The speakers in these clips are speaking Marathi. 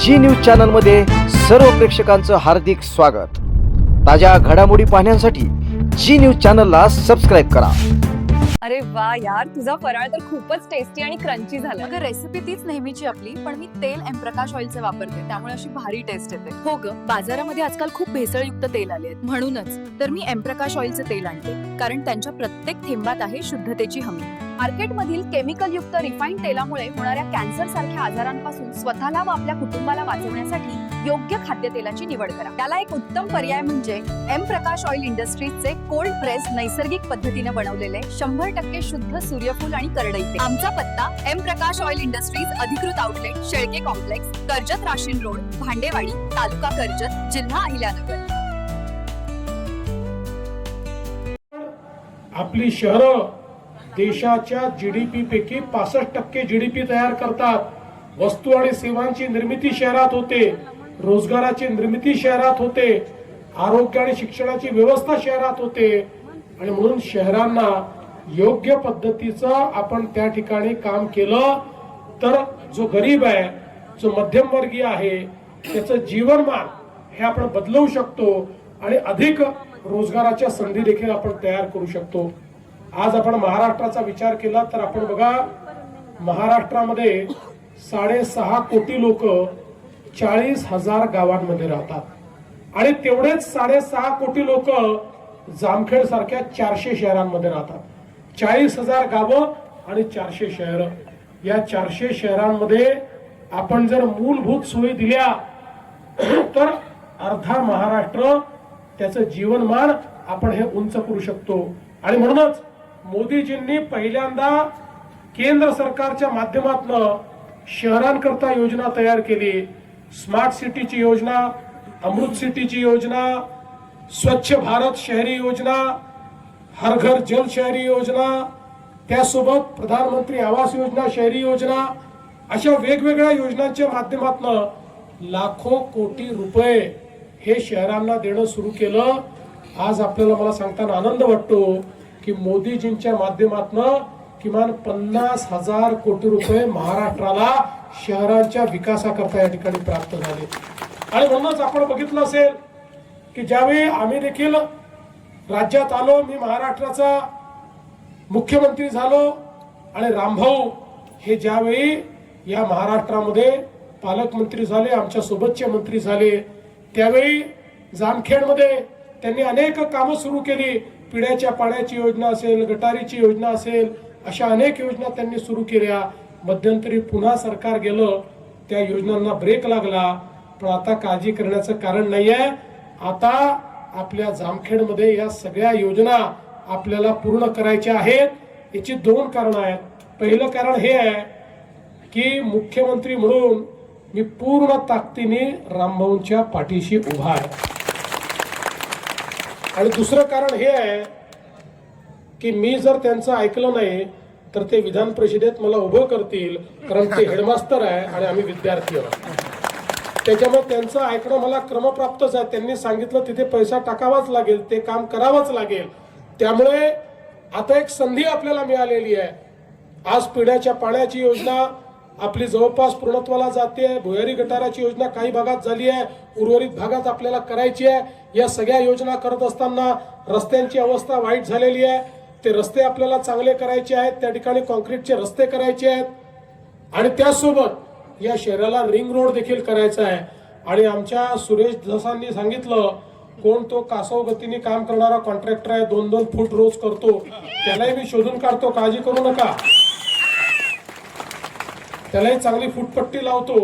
जी न्यूज चॅनल मध्ये सर्व प्रेक्षकांचं हार्दिक स्वागत। ताज्या घडामोडी पाहण्यासाठी जी न्यूज चॅनलला सबस्क्राइब करा। अरे वा यार, तुझा फराळ तर खूपच टेस्टी आणि क्रंची झाला। अगं रेसिपी तीच नेहमीची आपली, पण मी तेल एम प्रकाश ऑइलचे वापरते, त्यामुळे अशी भारी टेस्ट येते। हो ग, बाजारामध्ये आजकाल खूप भेसळयुक्त तेल आले आहेत, म्हणूनच तर मी एम प्रकाश ऑइलचे तेल आणते, कारण त्यांच्या प्रत्येक थेंबात आहे शुद्धतेची हमी। मार्केटमधील केमिकल युक्त रिफाईंड तेलामुळे होणाऱ्या कॅन्सर सारख्या आजारांपासून स्वतःला व आपल्या कुटुंबाला वाचवण्यासाठी योग्य खाद्यतेलाची निवड करा। त्याला एक उत्तम पर्याय म्हणजे M Prakash oil इंडस्ट्रीजचे cold press नैसर्गिक पद्धतीने बनवलेले 100% शुद्ध सूर्यफूल आणि करडई तेल। आमचा पत्ता एम प्रकाश ऑइल इंडस्ट्रीज अधिकृत outlet, Shelke complex, Karjat Rashin road, Bhandewadi, taluka Karjat, जिल्हा अहिल्यानगर। आपली शहरं देशाच्या जीडीपी पैकी 65% जीडीपी तयार करतात। वस्तू आणि सेवांची निर्मिती शहरात होते, रोजगाराची निर्मिती शहरात होते, आरोग्य आणि शिक्षणाची व्यवस्था शहरात होते, आणि म्हणून शहरांना योग्य पद्धतीचं आपण त्या ठिकाणी काम केलं तर जो गरीब आहे, जो मध्यमवर्गीय आहे, त्याचं जीवनमान हे आपण बदलवू शकतो आणि अधिक रोजगाराच्या संधी देखील आपण तयार करू शकतो। आज आपण महाराष्ट्राचा विचार केला तर आपण बघा, महाराष्ट्रामध्ये 6.5 कोटी लोक 40,000 गावांमध्ये राहतात आणि तेवढेच 6.5 कोटी लोक जामखेड सारख्या 400 शहरांमध्ये राहतात। 40,000 गावं आणि 400 शहर, या 400 शहरांमध्ये आपण जर मूलभूत सोयी दिल्या तर अर्धा महाराष्ट्र त्याचं जीवनमान आपण हे उंच करू शकतो। आणि म्हणूनच मोदीजींनी पहिल्यांदा केंद्र सरकारच्या माध्यमातून शहरांकरता योजना तयार केली। स्मार्ट सिटीची योजना, अमृत सिटीची योजना, स्वच्छ भारत शहरी योजना, हर घर जल शहरी योजना, त्यासोबत प्रधानमंत्री आवास योजना शहरी योजना, अशा वेगवेगळ्या योजनांच्या माध्यमातून लाखो कोटी रुपये हे शहरांना देणं सुरू केलं। आज आपल्याला मला सांगताना आनंद वाटतो की मोदीजींच्या माध्यमातून किमान 50,000 कोटी रुपये महाराष्ट्राला शहरांच्या विकासाकरता या ठिकाणी प्राप्त झाले। आणि म्हणूनच आपण बघितलं असेल की ज्यावेळी आम्ही देखील राज्यात आलो, मी महाराष्ट्राचा मुख्यमंत्री झालो आणि रामभाऊ हे ज्यावेळी या महाराष्ट्रामध्ये पालकमंत्री झाले, आमच्या सोबतचे मंत्री झाले, त्यावेळी जामखेडमध्ये त्यांनी अनेक कामं सुरू केली। पिण्याच्या पाण्याची योजना असेल, गटारीची योजना असेल, अशा अनेक योजना त्यांनी सुरू केल्या। मध्यंतरी पुन्हा सरकार गेलं, त्या योजनांना ब्रेक लागला, पण आता काळजी करण्याचं कारण नाहीये। आता आपल्या जामखेडमध्ये या सगळ्या योजना आपल्याला पूर्ण करायच्या आहेत। याची 2 कारणं आहेत। पहिलं कारण हे आहे की मुख्यमंत्री म्हणून मी पूर्ण ताकदीने रामभाऊंच्या पाठीशी उभा आहे, आणि दुसरं कारण हे आहे की मी जर त्यांचं ऐकलं नाही तर ते विधान परिषदेत मला उभं करतील, कारण ते हेडमास्टर आहे आणि आम्ही विद्यार्थी आहोत। त्याच्यामुळे त्यांचं ऐकणं मला क्रमप्राप्तच आहे। त्यांनी सांगितलं तिथे पैसा टाकावाच लागेल, ते काम करावंच लागेल। त्यामुळे आता एक संधी आपल्याला मिळालेली आहे। आज पिण्याच्या पाण्याची योजना आपली जवळपास पूर्णत्वाला जाते, भुयारी गटाराची योजना काही भागात झाली आहे, उर्वरित भागात आपल्याला करायची आहे। या सगळ्या योजना करत असताना रस्त्यांची अवस्था वाईट झालेली आहे, ते रस्ते आपल्याला चांगले करायचे आहेत, त्या ठिकाणी कॉन्क्रीटचे रस्ते करायचे आहेत, आणि त्यासोबत या शहराला रिंग रोड देखील करायचा आहे। आणि आमच्या सुरेश धसांनी सांगितलं, कोण तो कासव गतीने काम करणारा कॉन्ट्रॅक्टर आहे, 2-2 फूट रोज करतो, त्यालाही मी शोधून काढतो, काळजी करू नका, त्यालाही चांगली फुटपट्टी लावतो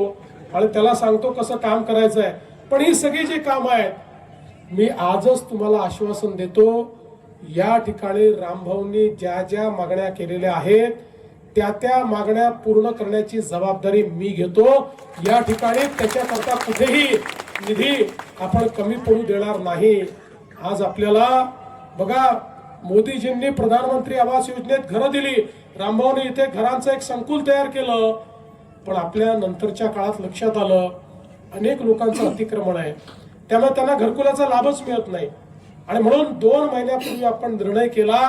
आणि त्याला सांगतो कसं काम करायचं आहे। पण ही सगळी जी कामं आहेत, मी आजच तुम्हाला आश्वासन देतो, या ठिकाणी रामभाऊंनी ज्या ज्या मागण्या केलेल्या आहेत त्या मागण्या पूर्ण करण्याची जबाबदारी मी घेतो। या ठिकाणी त्याच्याकरता कुठेही निधी आपण कमी पडू देणार नाही। आज आपल्याला बघा, मोदीजींनी प्रधानमंत्री आवास योजनेत घरं दिली, रामभाऊंनी इथे घरांचं एक संकुल तयार केलं, पण आपल्या नंतरच्या काळात लक्षात आलं अनेक लोकांचं अतिक्रमण आहे, त्यामुळे त्यांना घरकुलाचा लाभच मिळत नाही। आणि म्हणून 2 महिन्यापूर्वी आपण निर्णय केला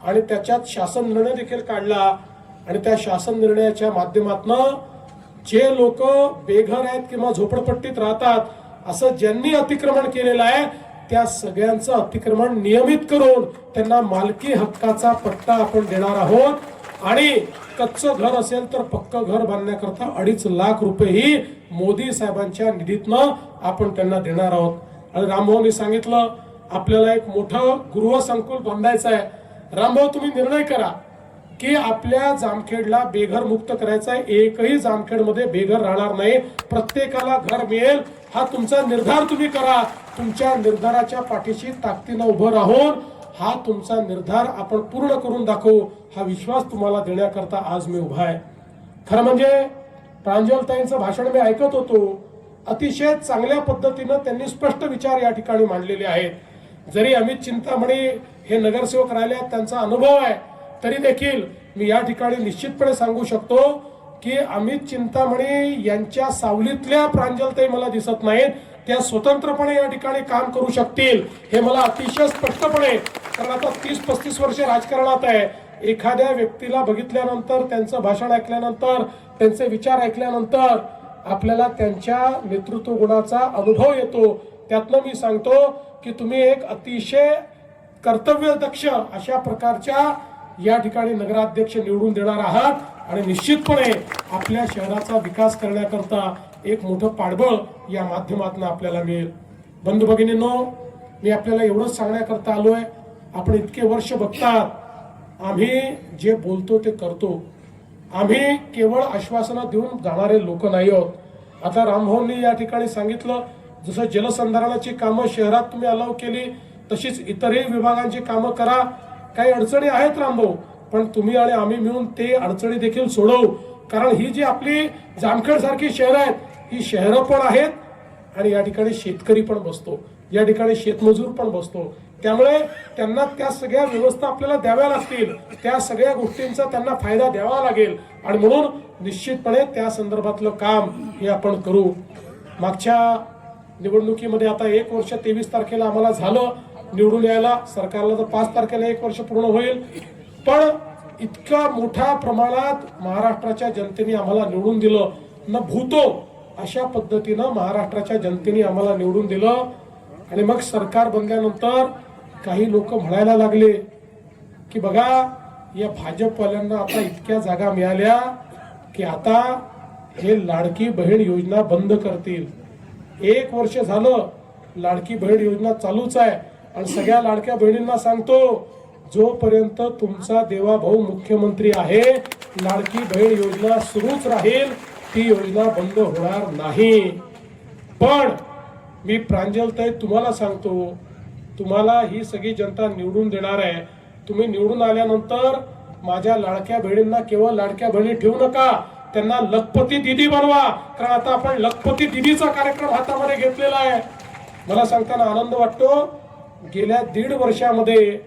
आणि त्याच्यात शासन निर्णय देखील काढला, आणि त्या शासन निर्णयाच्या माध्यमातून जे लोक बेघर आहेत किंवा झोपडपट्टीत राहतात असं ज्यांनी अतिक्रमण केलेलं आहे त्या सगळ्यांचं अतिक्रमण नियमित करून त्यांना मालकी हक्काचा पट्टा आपण देणार आहोत आणि कच्चं घर असेल तर पक्क घर बांधण्याकरता 2.5 लाख रुपयेही मोदी साहेबांच्या निधीतनं आपण त्यांना देणार आहोत. आणि रामभाऊनी सांगितलं आपल्याला एक मोठं गृहसंकुल बांधायचं आहे. रामभाऊ तुम्ही निर्णय करा की आपल्या जामखेडला बेघर मुक्त करायचा आहे. एकही जामखेडमध्ये बेघर राहणार नाही, प्रत्येकाला घर मिळेल. हा तुमचा निर्धार तुम्ही करा. तुमच्या निर्धाराच्या पाठीशी ताकदीनं उभं राहून हा तुमचा निर्धार आपण पूर्ण करून दाखवू हा विश्वास तुम्हाला देण्याकरता आज मी उभा आहे. खरं म्हणजे प्रांजलताईंचं भाषण मी ऐकत होतो. अतिशय चांगल्या पद्धतीनं त्यांनी स्पष्ट विचार या ठिकाणी मांडलेले आहेत. जरी अमित चिंतामणी हे नगरसेवक राहिले त्यांचा अनुभव आहे तरी देखील मी या ठिकाणी निश्चितपणे सांगू शकतो की अमित चिंतामणी यांच्या सावलीतल्या प्रांजलताई मला दिसत नाहीत. त्या स्वतंत्रपणे या ठिकाणी काम करू शकतील हे मला अतिशय स्पष्टपणे, कारण आता 30-35 वर्ष राजकारणात आहे. एखाद्या व्यक्तीला बघितल्यानंतर, त्यांचं भाषण ऐकल्यानंतर, त्यांचे विचार ऐकल्यानंतर आपल्याला त्यांच्या नेतृत्व गुणाचा अनुभव येतो. त्यातनं मी सांगतो की तुम्ही एक अतिशय कर्तव्यदक्ष अशा प्रकारच्या या ठिकाणी नगराध्यक्ष निवडून देणार आहात आणि निश्चितपणे आपल्या शहराचा विकास करण्याकरता एक मोठं पाठबळ या माध्यमातून आपल्याला मिळेल. बंधू भगिनींनो, मी आपल्याला एवढंच सांगण्याकरता आलोय. आपण इतके वर्ष बघतात, आम्ही जे बोलतो ते करतो. आम्ही केवळ आश्वासनं देऊन जाणारे लोक नाही आहोत. आता रामभाऊंनी या ठिकाणी सांगितलं जसं जलसंधारणाची कामं शहरात तुम्ही अलाव केली तशीच इतरही विभागांची कामं करा. काही अडचणी आहेत रामभाऊ, पण तुम्ही आणि आम्ही मिळून ते अडचणी देखील सोडवू. कारण ही जी आपली जामखेड सारखी शहरं आहेत ही शहरं पण आहेत आणि या ठिकाणी शेतकरी पण बसतो, या ठिकाणी शेतमजूर पण बसतो. त्यामुळे त्यांना त्या सगळ्या व्यवस्था आपल्याला द्याव्या लागतील, त्या सगळ्या गोष्टींचा त्यांना फायदा द्यावा लागेल आणि म्हणून निश्चितपणे त्या संदर्भातलं काम हे आपण करू. मागच्या निवडणुकीमध्ये आता 1 वर्ष 23 तारखेला आम्हाला झालं निवडून यायला. सरकारला तर 5 तारखेला 1 वर्ष पूर्ण होईल. पण इतक्या मोठ्या प्रमाणात महाराष्ट्राच्या जनतेने आम्हाला निवडून दिलं न भूतो अशा पद्धतीनं महाराष्ट्राच्या जनतेने आम्हाला निवडून दिलं. आणि मग सरकार बनल्यानंतर काही लोक म्हणायला लागले की बघा या भाजपवाल्यांना आता इतक्या जागा मिळाल्या की आता हे लाडकी बहीण योजना बंद करतील. 1 वर्ष झालं लाडकी बहीण योजना चालूच आहे आणि सगळ्या लाडक्या बहिणींना सांगतो जोपर्यंत तुमचा देवाभाऊ मुख्यमंत्री आहे लाडकी बहीण योजना सुरूच राहील, ती योजना बंद होणार नाही. पण मी प्रांजलताई तुम्हाला सांगतो, तुम्हाला ही सगळी जनता निवडून देणार आहे. तुम्ही निवडून आल्यानंतर माझ्या लाडक्या बहिणींना केवळ लाडक्या बहिणी ठेवू नका, त्यांना लखपती दिदी बनवा. कारण आता आपण लखपती दिदीचा कार्यक्रम हातामध्ये घेतलेला आहे. मला सांगताना आनंद वाटतो, गेल्या 1.5 वर्षामध्ये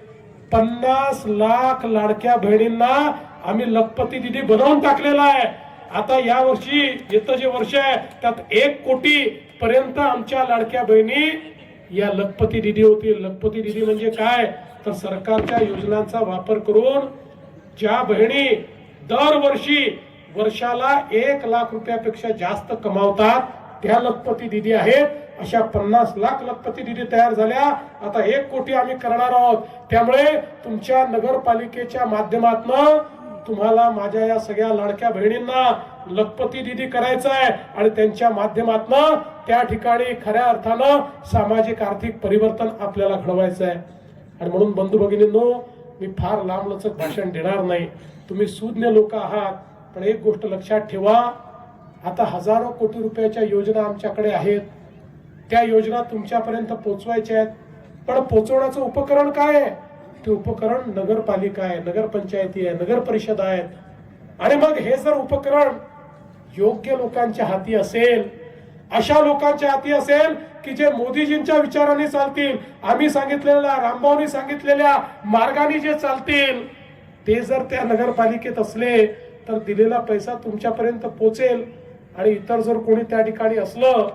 50 लाख लाडक्या बहिणींना आम्ही लखपती दिदी बनवून टाकलेला आहे. आता या वर्षी येतं जे वर्ष आहे त्यात 1 कोटी पर्यंत आमच्या लाडक्या बहिणी या लखपती दिदी होतील. लखपती दिदी म्हणजे काय तर सरकारच्या योजनांचा वापर करून ज्या बहिणी दरवर्षी वर्षाला 1 लाख रुपयापेक्षा जास्त कमावतात त्या लखपती दिदी आहेत. अशा 50 लाख लखपती दिदी तयार झाल्या. आता 1 कोटी आम्ही करणार आहोत. त्यामुळे तुमच्या नगरपालिकेच्या माध्यमातून तुम्हाला माझ्या या सगळ्या लाडक्या बहिणींना लखपती दिदी करायचं आहे आणि त्यांच्या माध्यमातून त्या ठिकाणी खऱ्या अर्थानं सामाजिक आर्थिक परिवर्तन आपल्याला घडवायचं आहे. आणि म्हणून बंधू भगिनींनो, मी फार लांबलचक भाषण देणार नाही. तुम्ही सुज्ञ लोक आहात, पण एक गोष्ट लक्षात ठेवा, आता हजारो कोटी रुपयाच्या योजना आमच्याकडे आहेत. त्या योजना तुमच्यापर्यंत पोहोचवायच्या आहेत. पण पोहोचवण्याचं उपकरण काय आहे? ते उपकरण नगरपालिका आहे, नगरपंचायती आहे, नगर परिषद आहेत. आणि मग हे जर उपकरण योग्य लोकांच्या हाती असेल, अशा लोकांच्या हाती असेल की जे मोदीजींच्या विचाराने चालतील, आम्ही सांगितलेल्या, रामभाऊनी सांगितलेल्या मार्गाने जे चालतील, ते जर त्या नगरपालिकेत असले तर दिलेला पैसा तुमच्यापर्यंत पोहोचेल. आणि इतर जर कोणी त्या ठिकाणी असलं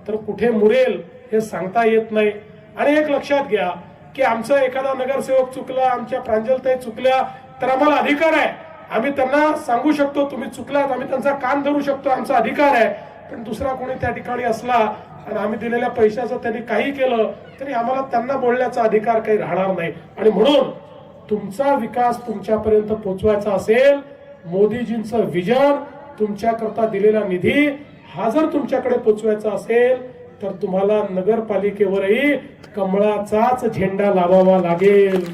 तर कुठे मुरेल हे सांगता येत नाही. आणि एक लक्षात घ्या की आमचा एखादा नगरसेवक चुकला, आमच्या प्रांजलताई चुकल्या तर आम्हाला अधिकार आहे आम्ही त्यांना सांगू शकतो तुम्ही चुकलात, आम्ही त्यांचा कान धरू शकतो, आमचा अधिकार आहे. पण दुसरा कोणी त्या ठिकाणी असला आणि आम्ही दिलेल्या पैशाचं त्यांनी काही केलं तरी आम्हाला त्यांना बोलण्याचा अधिकार काही राहणार नाही. आणि म्हणून तुमचा विकास तुमच्यापर्यंत पोहोचवायचा असेल, मोदीजींचं विजन, तुमच्याकरता दिलेला निधी हा जर तुमच्याकडे पोहोचवायचा असेल तर तुम्हाला नगरपालिकेवरही कमळाचाच झेंडा लावावा लागेल.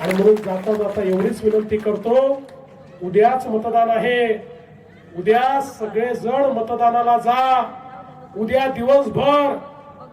आणि म्हणून जाता जाता एवढीच विनंती करतो, उद्याच मतदान आहे, उद्या सगळे जण मतदानाला जा. उद्या दिवसभर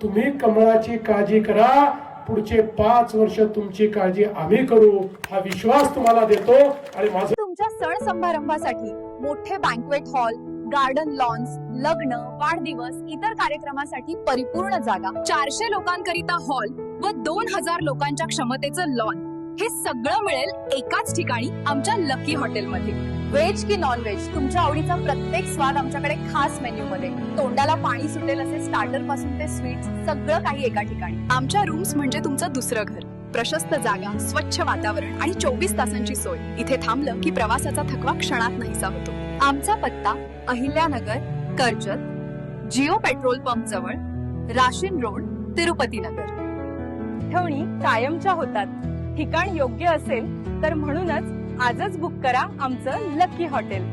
तुम्ही कमळाची काळजी करा, पुढचे 5 वर्ष तुमची काळजी आम्ही करू, हा विश्वास तुम्हाला देतो. आणि माझं तुमच्या सण समारंभासाठी मोठे बँक्वेट हॉल, गार्डन लॉन्स, लग्न, वाढदिवस, इतर कार्यक्रमासाठी परिपूर्ण जागा, 400 लोकांकरिता हॉल व 2000 लोकांच्या क्षमतेचं लॉन, हे सगळं मिळेल एकाच ठिकाणी आमच्या लकी हॉटेलमध्ये. व्हेज की नॉन व्हेज, तुमच्या आवडीचा प्रत्येक स्वाद आमच्याकडे खास मेन्यू मध्ये. तोंडाला पाणी सुटेल असे स्टार्टर पासून ते स्वीट्स, सगळं काही एका ठिकाणी. आमच्या रूम्स म्हणजे तुमचं दुसरं घर. प्रशस्त जागा, स्वच्छ वातावरण आणि 24 तासांची सोय. इथे थांबलं की प्रवासाचा थकवा क्षणात नाहीसा होतो. आमचा पत्ता अहिल्यानगर, कर्जत, जिओ पेट्रोल पंप जवळ, राशीन रोड, तिरुपती नगर. ठेवणी कायमच्या होतात. ठिकाण योग्य असेल तर म्हणूनच आजच बुक करा आमचं लकी हॉटेल.